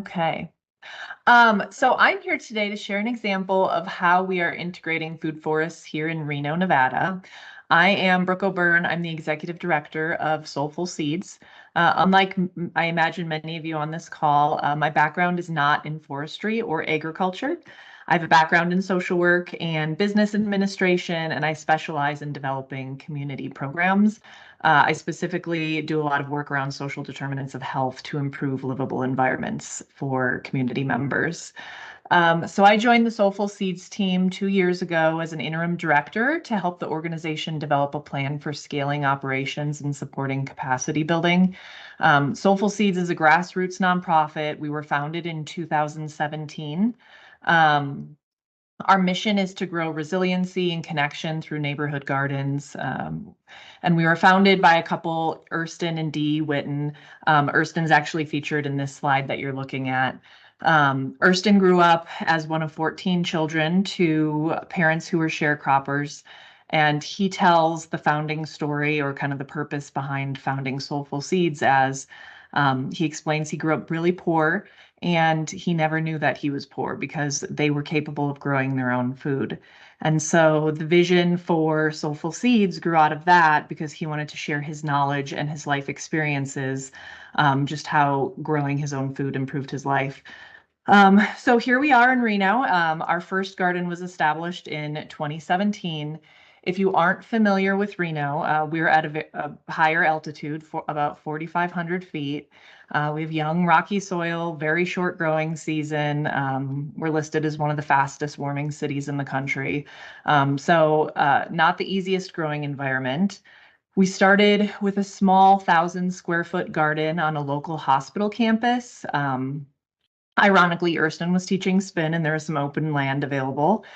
Okay. So I'm here today to share an example of how we are integrating food forests here in Reno, Nevada. I am Brooke O'Byrne. I'm the executive director of Soulful Seeds. Unlike I imagine many of you on this call, my background is not in forestry or agriculture. I have a background in social work and business administration, and I specialize in developing community programs. I specifically do a lot of work around social determinants of health to improve livable environments for community members. So I joined the Soulful Seeds team 2 years ago as an interim director to help the organization develop a plan for scaling operations and supporting capacity building. Soulful Seeds is a grassroots nonprofit. We were founded in 2017. Um, our mission is to grow resiliency and connection through neighborhood gardens. And we were founded by a couple, Erston and Dee Witten. Erston's actually featured in this slide that you're looking at. Erston grew up as one of 14 children to parents who were sharecroppers. And he tells the founding story, or kind of the purpose behind founding Soulful Seeds, as he explains he grew up really poor and he never knew that he was poor because they were capable of growing their own food. And so the vision for Soulful Seeds grew out of that because he wanted to share his knowledge and his life experiences, just how growing his own food improved his life. So here we are in Reno. Our first garden was established in 2017. If you aren't familiar with Reno, we're at a higher altitude for about 4,500 feet. We have young, rocky soil, very short growing season. We're listed as one of the fastest warming cities in the country. So not the easiest growing environment. We started with a small 1,000 square foot garden on a local hospital campus. Ironically, Erston was teaching spin and there was some open land available.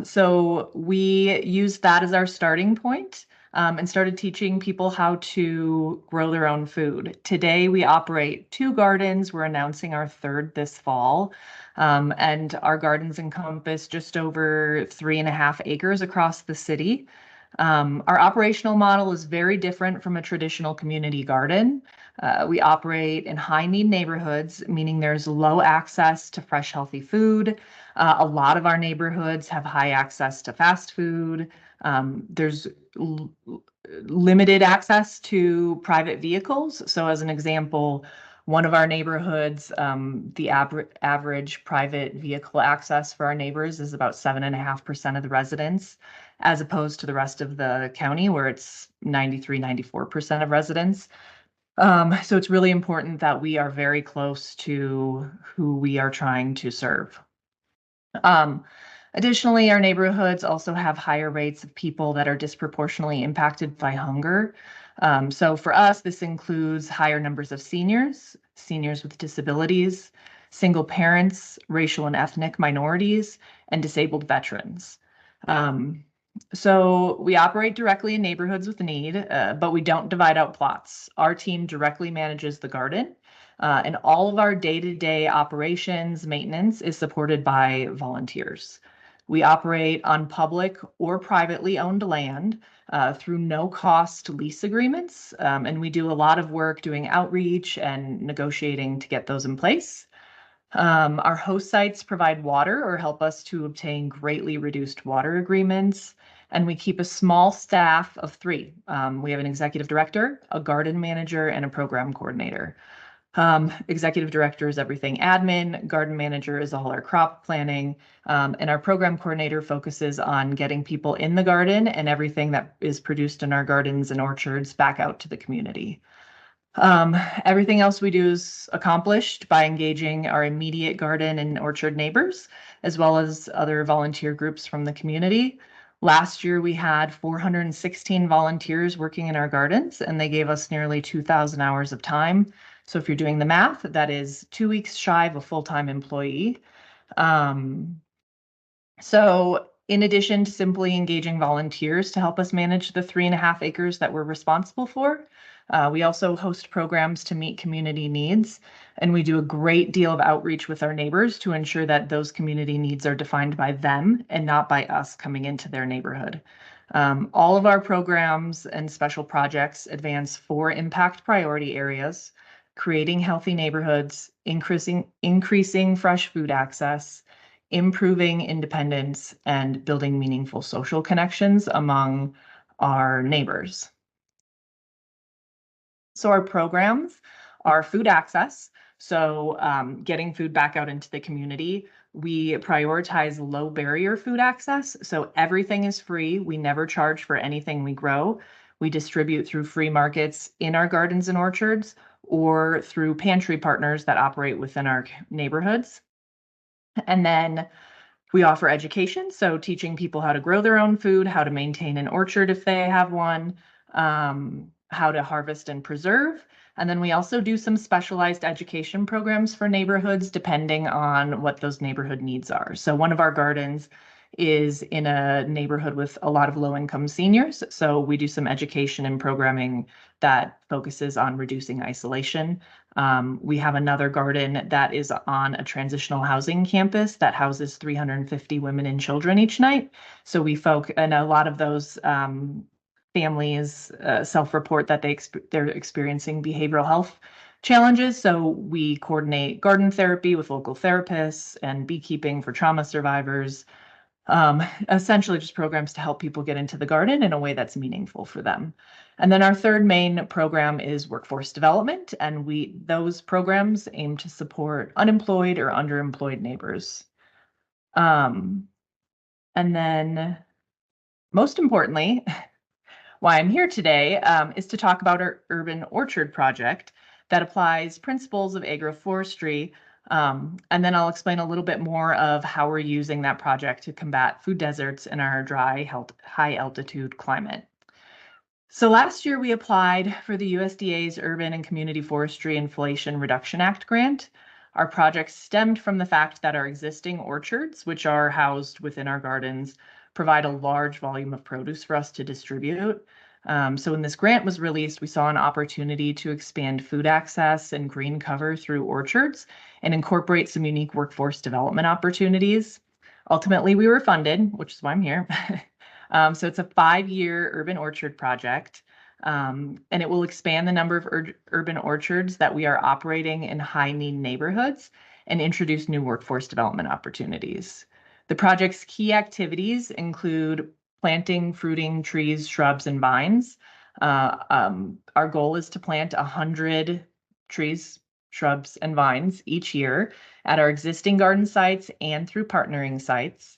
So we used that as our starting point, and started teaching people how to grow their own food. Today, we operate 2 gardens. We're announcing our third this fall. And our gardens encompass just over 3.5 acres across the city. Our operational model is very different from a traditional community garden. We operate in high need neighborhoods, meaning there's low access to fresh, healthy food. A lot of our neighborhoods have high access to fast food. There's limited access to private vehicles. So as an example, one of our neighborhoods, the average private vehicle access for our neighbors is about 7.5% of the residents, as opposed to the rest of the county where it's 93-94% of residents. So it's really important that we are very close to who we are trying to serve. Additionally, our neighborhoods also have higher rates of people that are disproportionately impacted by hunger. So for us, this includes higher numbers of seniors, seniors with disabilities, single parents, racial and ethnic minorities, and disabled veterans. So we operate directly in neighborhoods with need, but we don't divide out plots. Our team directly manages the garden, and all of our day-to-day operations, maintenance is supported by volunteers. We operate on public or privately owned land through no-cost lease agreements, and we do a lot of work doing outreach and negotiating to get those in place. Our host sites provide water or help us to obtain greatly reduced water agreements, and we keep a small staff of 3. We have an executive director, a garden manager, and a program coordinator. Executive director is everything admin, garden manager is all our crop planning, and our program coordinator focuses on getting people in the garden and everything that is produced in our gardens and orchards back out to the community. Everything else we do is accomplished by engaging our immediate garden and orchard neighbors, as well as other volunteer groups from the community. Last year, we had 416 volunteers working in our gardens, and they gave us nearly 2,000 hours of time. So if you're doing the math, that is 2 weeks shy of a full-time employee. So in addition to simply engaging volunteers to help us manage the 3.5 acres that we're responsible for, we also host programs to meet community needs, and we do a great deal of outreach with our neighbors to ensure that those community needs are defined by them and not by us coming into their neighborhood. All of our programs and special projects advance 4 impact priority areas: creating healthy neighborhoods, increasing fresh food access, improving independence, and building meaningful social connections among our neighbors. So our programs are food access. So getting food back out into the community. We prioritize low barrier food access. So everything is free. We never charge for anything we grow. We distribute through free markets in our gardens and orchards or through pantry partners that operate within our neighborhoods. And then we offer education, so teaching people how to grow their own food, how to maintain an orchard if they have one, how to harvest and preserve. And then we also do some specialized education programs for neighborhoods depending on what those neighborhood needs are. So one of our gardens is in a neighborhood with a lot of low-income seniors. So we do some education and programming that focuses on reducing isolation. We have another garden that is on a transitional housing campus that houses 350 women and children each night. So and a lot of those families self-report that they're experiencing behavioral health challenges. So we coordinate garden therapy with local therapists and beekeeping for trauma survivors. Essentially just programs to help people get into the garden in a way that's meaningful for them. And then our third main program is workforce development, and those programs aim to support unemployed or underemployed neighbors. And then most importantly, why I'm here today is to talk about our urban orchard project that applies principles of agroforestry. And then I'll explain a little bit more of how we're using that project to combat food deserts in our dry, high altitude climate. So last year we applied for the USDA's Urban and Community Forestry Inflation Reduction Act grant. Our project stemmed from the fact that our existing orchards, which are housed within our gardens, provide a large volume of produce for us to distribute. So when this grant was released, we saw an opportunity to expand food access and green cover through orchards and incorporate some unique workforce development opportunities. Ultimately, we were funded, which is why I'm here. So it's a 5-year urban orchard project, and it will expand the number of urban orchards that we are operating in high-need neighborhoods and introduce new workforce development opportunities. The project's key activities include planting fruiting trees, shrubs, and vines. Our goal is to plant 100 trees, shrubs, and vines each year at our existing garden sites and through partnering sites.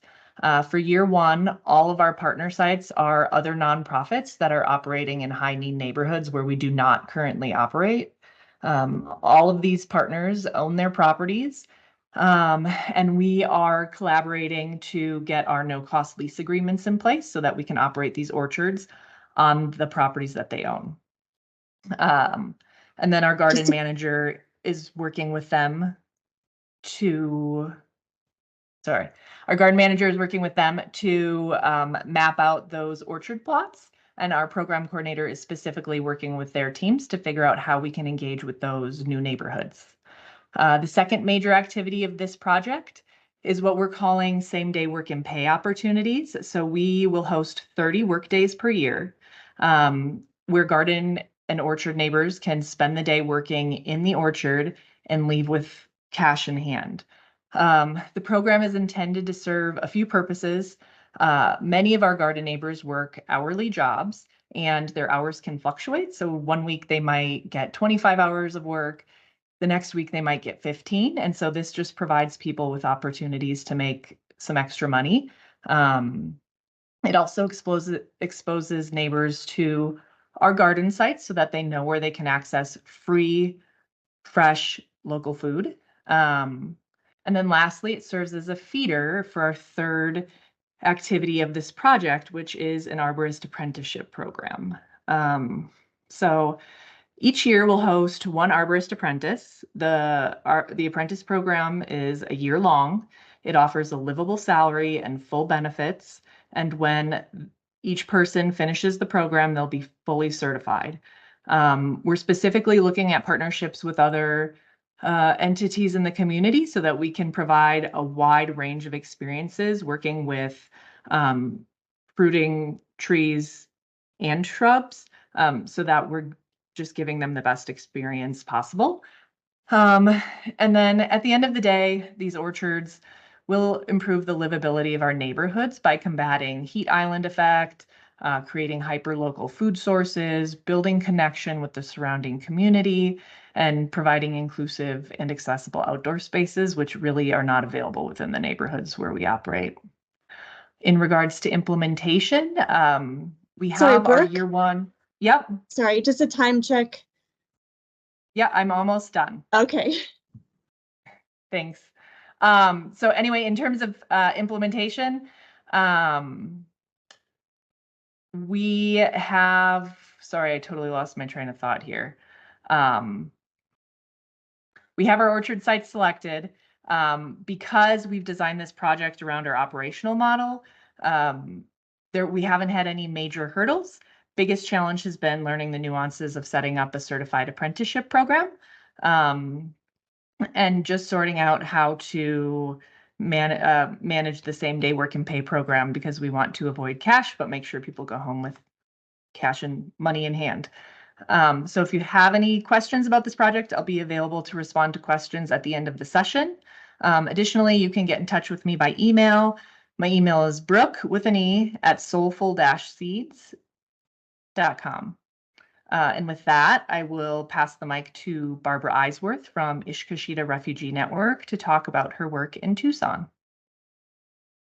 For year one, all of our partner sites are other nonprofits that are operating in high-need neighborhoods where we do not currently operate. All of these partners own their properties, and we are collaborating to get our no-cost lease agreements in place so that we can operate these orchards on the properties that they own. And then our garden manager is working with them to map out those orchard plots, and our program coordinator is specifically working with their teams to figure out how we can engage with those new neighborhoods. The second major activity of this project is what we're calling same-day work and pay opportunities. So we will host 30 work days per year, where garden and orchard neighbors can spend the day working in the orchard and leave with cash in hand. The program is intended to serve a few purposes. Many of our garden neighbors work hourly jobs, and their hours can fluctuate. So one week they might get 25 hours of work. The next week they might get 15. And so this just provides people with opportunities to make some extra money. It also exposes neighbors to our garden sites so that they know where they can access free, fresh, local food. And then lastly, it serves as a feeder for our third activity of this project, which is an arborist apprenticeship program. So each year we'll host one arborist apprentice. The apprentice program is a year long. It offers a livable salary and full benefits. And when each person finishes the program, they'll be fully certified. We're specifically looking at partnerships with other entities in the community so that we can provide a wide range of experiences working with fruiting trees and shrubs so that we're just giving them the best experience possible. Um, and then at the end of the day, these orchards will improve the livability of our neighborhoods by combating heat island effect, creating hyperlocal food sources, building connection with the surrounding community, and providing inclusive and accessible outdoor spaces, which really are not available within the neighborhoods where we operate. In regards to implementation, we Sorry, have our Brooke. year one. Yep. Sorry, just a time check. Yeah, I'm almost done. Okay. Thanks. So anyway, in terms of implementation, um, we have, sorry, I totally lost my train of thought here. Um, we have our orchard sites selected. Because we've designed this project around our operational model, we haven't had any major hurdles. Biggest challenge has been learning the nuances of setting up a certified apprenticeship program. And just sorting out how to manage the same day work and pay program, because we want to avoid cash, but make sure people go home with cash and money in hand. So if you have any questions about this project, I'll be available to respond to questions at the end of the session. Additionally, you can get in touch with me by email. My email is Brooke with an E at soulful-seeds.com. And with that, I will pass the mic to Barbara Eisworth from Ishkashita Refugee Network to talk about her work in Tucson.